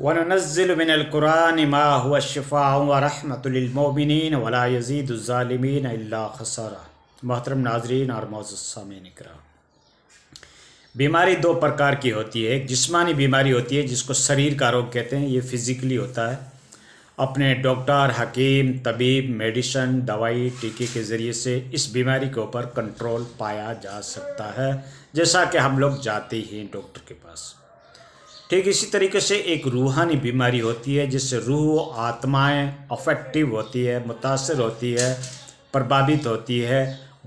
وَنُنَزِّلُ مِنَ الْقُرْآنِ مَا هُوَ شِفَاءٌ وَرَحْمَةٌ لِلْمُؤْمِنِينَ وَلَا يَزِيدُ الظَّالِمِينَ إِلَّا خَسَارًا۔ محترم ناظرین اور معزز سامعین کرام، بیماری دو پرکار کی ہوتی ہے۔ ایک جسمانی بیماری ہوتی ہے جس کو شریر کا روگ کہتے ہیں، یہ فزیکلی ہوتا ہے، اپنے ڈاکٹر، حکیم، طبیب، میڈیسن، دوائی، ٹیکے کے ذریعے سے اس بیماری کے اوپر کنٹرول پایا جا سکتا ہے، جیسا کہ ہم لوگ جاتے ہیں ڈاکٹر کے پاس۔ ٹھیک اسی طریقے سے ایک روحانی بیماری ہوتی ہے جس سے روح و آتمائیں افیکٹو ہوتی ہے، متاثر ہوتی ہے، پربھاوت ہوتی ہے،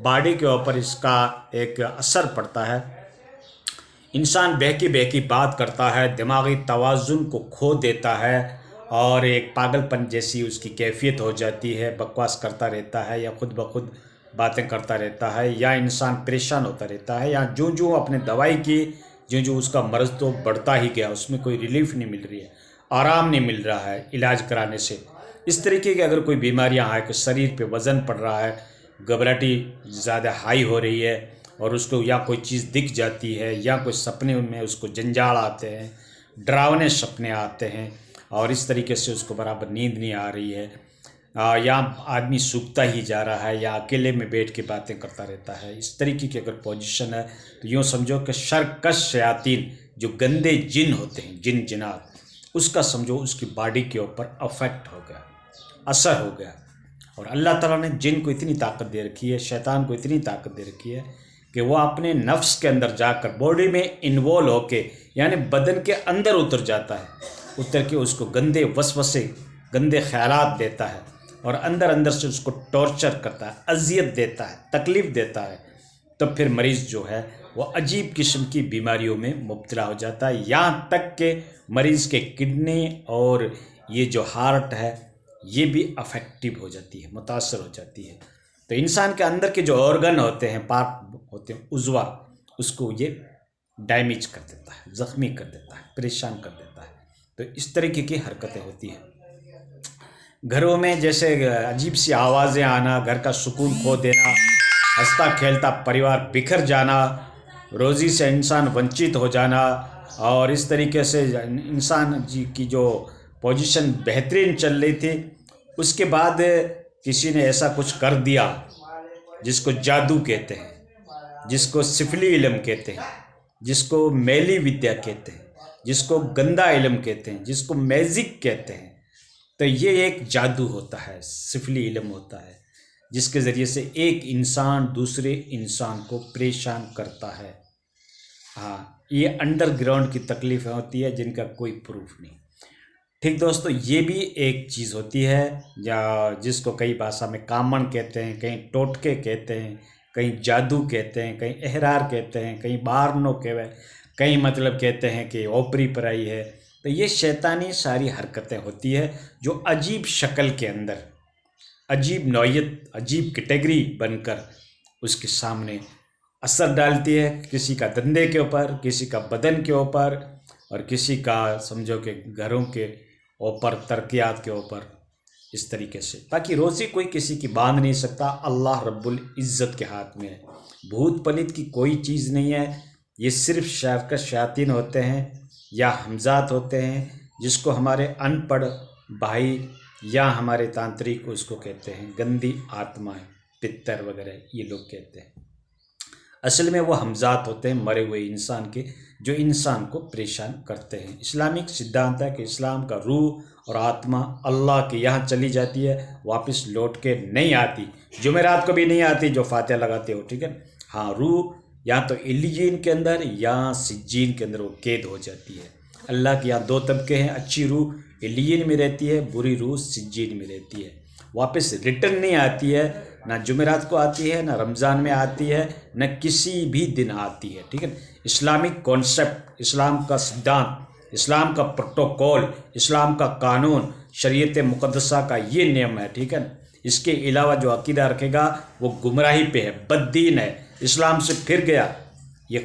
باڈی کے اوپر اس کا ایک اثر پڑتا ہے۔ انسان بہکی بہکی بات کرتا ہے، دماغی توازن کو کھو دیتا ہے اور ایک پاگل پن جیسی اس کی کیفیت ہو جاتی ہے، بکواس کرتا رہتا ہے یا خود بخود باتیں کرتا رہتا ہے، یا انسان پریشان ہوتا رہتا ہے، یا جو اپنے دوائی کی جو اس کا مرض تو بڑھتا ہی گیا، اس میں کوئی ریلیف نہیں مل رہی ہے، آرام نہیں مل رہا ہے علاج کرانے سے۔ اس طریقے کی اگر کوئی بیماریاں ہیں کہ شریر پہ وزن پڑ رہا ہے، گھبراہٹی زیادہ ہائی ہو رہی ہے، اور اس کو یا کوئی چیز دکھ جاتی ہے یا کوئی سپنے میں اس کو جنجال آتے ہیں، ڈراونے سپنے آتے ہیں، اور اس طریقے سے اس کو برابر نیند نہیں آ رہی ہے، یا آدمی سوکھتا ہی جا رہا ہے، یا اکیلے میں بیٹھ کے باتیں کرتا رہتا ہے، اس طریقے کی اگر پوزیشن ہے تو یوں سمجھو کہ شرکش شیاطین جو گندے جن ہوتے ہیں، جن جنات، اس کا سمجھو اس کی باڈی کے اوپر افیکٹ ہو گیا، اثر ہو گیا۔ اور اللہ تعالیٰ نے جن کو اتنی طاقت دے رکھی ہے، شیطان کو اتنی طاقت دے رکھی ہے کہ وہ اپنے نفس کے اندر جا کر باڈی میں انوالو ہو کے، یعنی بدن کے اندر اتر جاتا ہے، اتر کے اس کو گندے وسوسے، گندے خیالات دیتا ہے، اور اندر سے اس کو ٹارچر کرتا ہے، اذیت دیتا ہے، تکلیف دیتا ہے، تو پھر مریض جو ہے وہ عجیب قسم کی بیماریوں میں مبتلا ہو جاتا ہے، یہاں تک کہ مریض کے کڈنی اور یہ جو ہارٹ ہے یہ بھی افیکٹو ہو جاتی ہے، متاثر ہو جاتی ہے۔ تو انسان کے اندر کے جو آرگن ہوتے ہیں، پارٹ ہوتے ہیں، عضوا، اس کو یہ ڈیمیج کر دیتا ہے، زخمی کر دیتا ہے، پریشان کر دیتا ہے۔ تو اس طریقے کی حرکتیں ہوتی ہیں۔ گھروں میں جیسے عجیب سی آوازیں آنا، گھر کا سکون کھو دینا، ہنستا کھیلتا پریوار بکھر جانا، روزی سے انسان ونچت ہو جانا، اور اس طریقے سے انسان کی جو پوزیشن بہترین چل رہی تھی، اس کے بعد کسی نے ایسا کچھ کر دیا جس کو جادو کہتے ہیں، جس کو سفلی علم کہتے ہیں، جس کو میلی ودیا کہتے ہیں، جس کو گندا علم کہتے ہیں، جس کو میزک کہتے ہیں۔ تو یہ ایک جادو ہوتا ہے، سفلی علم ہوتا ہے، جس کے ذریعے سے ایک انسان دوسرے انسان کو پریشان کرتا ہے۔ ہاں، یہ انڈر گراؤنڈ کی تکلیفیں ہوتی ہے جن کا کوئی پروف نہیں۔ ٹھیک دوستو، یہ بھی ایک چیز ہوتی ہے جس کو کئی بھاشا میں کامن کہتے ہیں، کہیں ٹوٹکے کہتے ہیں، کہیں جادو کہتے ہیں، کہیں احرار کہتے ہیں، کہیں بارنو کہیں مطلب کہتے ہیں کہ اوپری پرائی ہے۔ تو یہ شیطانی ساری حرکتیں ہوتی ہے جو عجیب شکل کے اندر، عجیب نوعیت، عجیب کیٹیگری بن کر اس کے سامنے اثر ڈالتی ہے، کسی کا دندے کے اوپر، کسی کا بدن کے اوپر، اور کسی کا سمجھو کہ گھروں کے اوپر، ترقیات کے اوپر، اس طریقے سے۔ باقی روزی کوئی کسی کی باندھ نہیں سکتا، اللہ رب العزت کے ہاتھ میں ہے۔ بھوت پلیت کی کوئی چیز نہیں ہے، یہ صرف شرکش شیاطین ہوتے ہیں یا حمزات ہوتے ہیں، جس کو ہمارے ان پڑھ بھائی یا ہمارے تانترک اس کو کہتے ہیں گندی آتمائیں، پتر وغیرہ، یہ لوگ کہتے ہیں۔ اصل میں وہ حمزات ہوتے ہیں مرے ہوئے انسان کے، جو انسان کو پریشان کرتے ہیں۔ اسلامک سدھانت ہے کہ اسلام کا روح اور آتما اللہ کے یہاں چلی جاتی ہے، واپس لوٹ کے نہیں آتی، جمعرات کو بھی نہیں آتی جو فاتحہ لگاتے ہو، ٹھیک ہے۔ ہاں، روح یا تو علیین کے اندر یا سجین کے اندر وہ قید ہو جاتی ہے۔ اللہ کے یہاں دو طبقے ہیں، اچھی روح علیین میں رہتی ہے، بری روح سجین میں رہتی ہے، واپس ریٹرن نہیں آتی ہے، نہ جمعرات کو آتی ہے، نہ رمضان میں آتی ہے، نہ کسی بھی دن آتی ہے، ٹھیک ہے۔ اسلامک کانسیپٹ، اسلام کا سدھانت، اسلام کا پروٹوکول، اسلام کا قانون، شریعت مقدسہ کا یہ نیم ہے، ٹھیک ہے۔ اس کے علاوہ جو عقیدہ رکھے گا وہ گمراہی پہ ہے، بد دین ہے، اسلام سے پھر گیا۔ یہ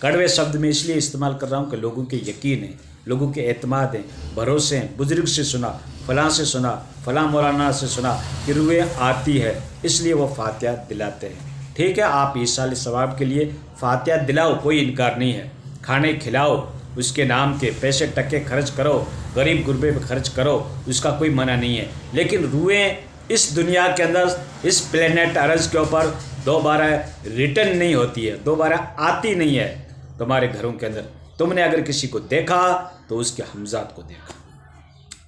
کڑوے شبد میں اس لیے استعمال کر رہا ہوں کہ لوگوں کے یقین ہیں، لوگوں کے اعتماد ہیں، بھروسے ہیں، بزرگ سے سنا، فلاں سے سنا، فلاں مولانا سے سنا کہ روح آتی ہے، اس لیے وہ فاتحہ دلاتے ہیں، ٹھیک ہے۔ آپ ایصال ثواب کے لیے فاتحہ دلاؤ، کوئی انکار نہیں ہے، کھانے کھلاؤ، اس کے نام کے پیسے ٹکے خرچ کرو، غریب غربے پہ خرچ کرو، اس کا کوئی منع نہیں ہے، لیکن روحیں اس دنیا کے اندر، اس پلینٹ ارض کے اوپر دوبارہ ریٹرن نہیں ہوتی ہے، دوبارہ آتی نہیں ہے تمہارے گھروں کے اندر۔ تم نے اگر کسی کو دیکھا تو اس کے ہمزاد کو دیکھا،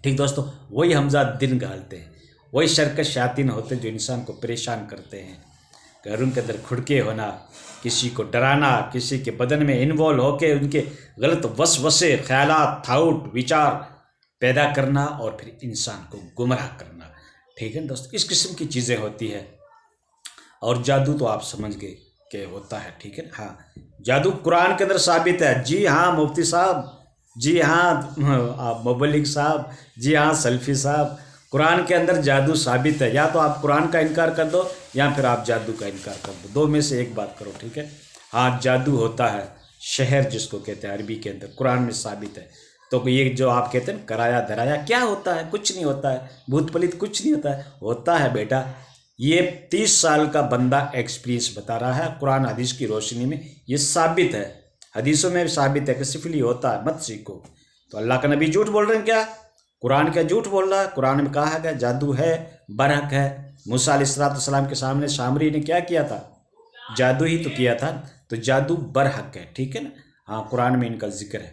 ٹھیک دوستو، وہی ہمزاد دن گالتے ہیں، وہی شرکت شیاطین ہوتے ہیں جو انسان کو پریشان کرتے ہیں۔ گھروں کے اندر کھڑکے ہونا، کسی کو ڈرانا، کسی کے بدن میں انوالو ہو کے ان کے غلط وسوسے، خیالات، تھاؤٹ، وچار پیدا کرنا اور پھر انسان کو گمراہ کرنا، ٹھیک ہے دوست، اس قسم کی چیزیں ہوتی ہے۔ اور جادو تو آپ سمجھ گئے کہ ہوتا ہے، ٹھیک ہے نا؟ ہاں، جادو قرآن کے اندر ثابت ہے، جی ہاں مفتی صاحب، جی ہاں مبلغ صاحب، جی ہاں سلفی صاحب، قرآن کے اندر جادو ثابت ہے۔ یا تو آپ قرآن کا انکار کر دو یا پھر آپ جادو کا انکار کر دو، دو میں سے ایک بات کرو، ٹھیک ہے؟ ہاں، جادو ہوتا ہے، شہر جس کو کہتے ہیں عربی کے اندر، قرآن میں ثابت ہے۔ تو یہ جو آپ کہتے ہیں کرایا دھرایا، کیا ہوتا ہے؟ کچھ نہیں ہوتا ہے، بھوت پلیت کچھ نہیں ہوتا ہے بیٹا، یہ 30 سال کا بندہ ایکسپیرینس بتا رہا ہے، قرآن حدیث کی روشنی میں یہ ثابت ہے، حدیثوں میں ثابت ہے کہ سفلی ہوتا ہے، مت سیکھو۔ تو اللہ کا نبی جھوٹ بول رہے ہیں کیا؟ قرآن کیا جھوٹ بول رہا ہے؟ قرآن میں کہا گیا جادو ہے، برحق ہے۔ موسیٰ علیہ السلام کے سامنے سامری نے کیا کیا تھا؟ جادو ہی تو کیا تھا، تو جادو برحق ہے، ٹھیک ہے نا؟ ہاں، قرآن میں ان کا ذکر ہے۔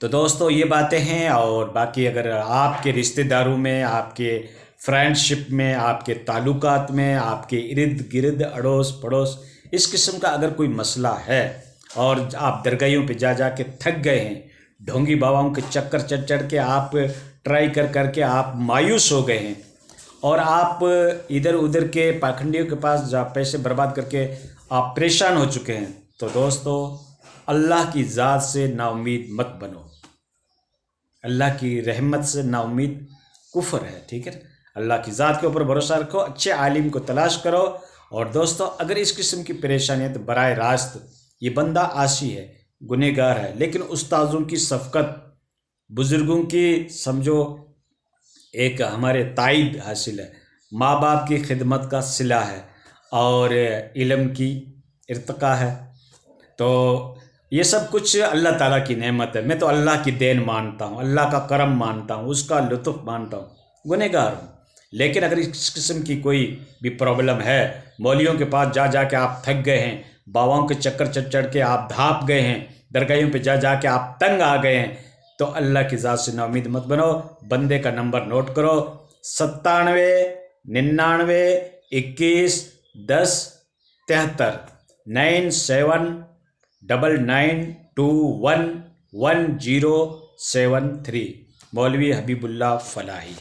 تو دوستو یہ باتیں ہیں، اور باقی اگر آپ کے رشتہ داروں میں، آپ کے فرینڈ شپ میں، آپ کے تعلقات میں، آپ کے ارد گرد اڑوس پڑوس اس قسم کا اگر کوئی مسئلہ ہے، اور آپ درگاہیوں پہ جا کے تھک گئے ہیں، ڈھونگی باباؤں کے چکر چڑھ کے آپ ٹرائی کر کے آپ مایوس ہو گئے ہیں، اور آپ ادھر ادھر کے پاکھنڈیوں کے پاس جا پیسے برباد کر کے آپ پریشان ہو چکے ہیں، تو دوستو اللہ کی ذات سے نا امید مت بنو، اللہ کی رحمت سے نا امید کفر ہے، ٹھیک ہے؟ اللہ کی ذات کے اوپر بھروسہ رکھو، اچھے عالم کو تلاش کرو۔ اور دوستو اگر اس قسم کی پریشانی ہے تو براہ راست، یہ بندہ عاصی ہے، گنہگار ہے، لیکن استاذوں کی شفقت، بزرگوں کی سمجھو ایک ہمارے تائید حاصل ہے، ماں باپ کی خدمت کا صلہ ہے، اور علم کی ارتقاء ہے، تو یہ سب کچھ اللہ تعالیٰ کی نعمت ہے۔ میں تو اللہ کی دین مانتا ہوں، اللہ کا کرم مانتا ہوں، اس کا لطف مانتا ہوں، گنہگار ہوں، لیکن اگر اس قسم کی کوئی بھی پرابلم ہے، مولیوں کے پاس جا کے آپ تھک گئے ہیں، باباؤں کے چکر چڑھ کے آپ دھاپ گئے ہیں، درگاہیوں پہ جا کے آپ تنگ آ گئے ہیں، تو اللہ کی ذات سے نا امید مت بنو۔ بندے کا نمبر نوٹ کرو، 97 99 21 10 73 9799211073، مولوی حبیب اللہ فلاحی۔